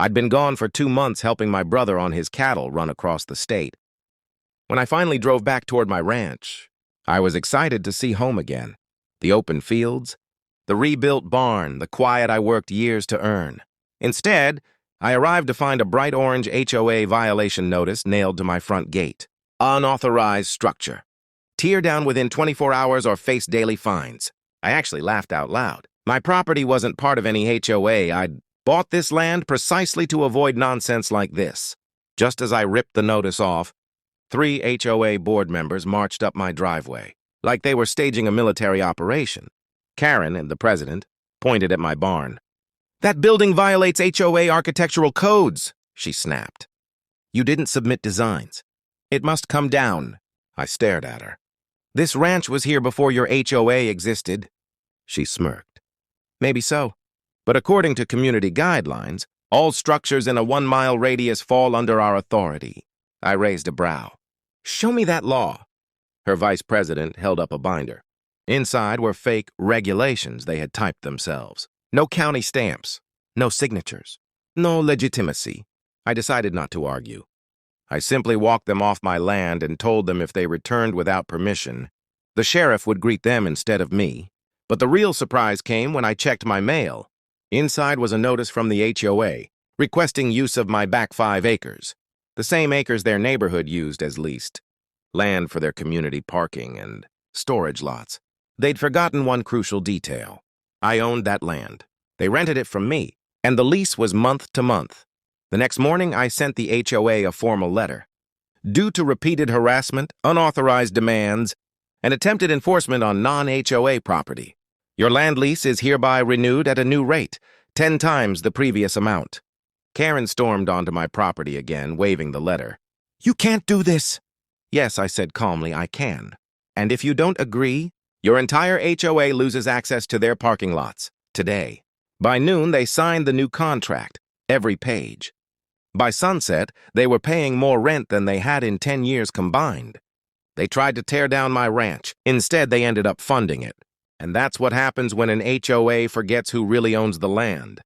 I'd been gone for 2 months helping my brother on his cattle run across the state. When I finally drove back toward my ranch, I was excited to see home again. The open fields, the rebuilt barn, the quiet I worked years to earn. Instead, I arrived to find a bright orange HOA violation notice nailed to my front gate. Unauthorized structure. Tear down within 24 hours or face daily fines. I actually laughed out loud. My property wasn't part of any HOA. I'd bought this land precisely to avoid nonsense like this. Just as I ripped the notice off, 3 HOA board members marched up my driveway, like they were staging a military operation. Karen, and the president, pointed at my barn. "That building violates HOA architectural codes," she snapped. "You didn't submit designs. It must come down." I stared at her. "This ranch was here before your HOA existed." She smirked. "Maybe so. But according to community guidelines, all structures in a 1-mile radius fall under our authority." I raised a brow. "Show me that law." Her vice president held up a binder. Inside were fake regulations they had typed themselves. No county stamps, no signatures, no legitimacy. I decided not to argue. I simply walked them off my land and told them if they returned without permission, the sheriff would greet them instead of me. But the real surprise came when I checked my mail. Inside was a notice from the HOA requesting use of my back 5 acres, the same acres their neighborhood used as leased, land for their community parking and storage lots. They'd forgotten one crucial detail. I owned that land. They rented it from me, and the lease was month to month. The next morning, I sent the HOA a formal letter. Due to repeated harassment, unauthorized demands, and attempted enforcement on non-HOA property, your land lease is hereby renewed at a new rate, 10 times the previous amount. Karen stormed onto my property again, waving the letter. "You can't do this." "Yes," I said calmly, "I can. And if you don't agree, your entire HOA loses access to their parking lots, today." By noon, they signed the new contract, every page. By sunset, they were paying more rent than they had in 10 years combined. They tried to tear down my ranch. Instead, they ended up funding it. And that's what happens when an HOA forgets who really owns the land.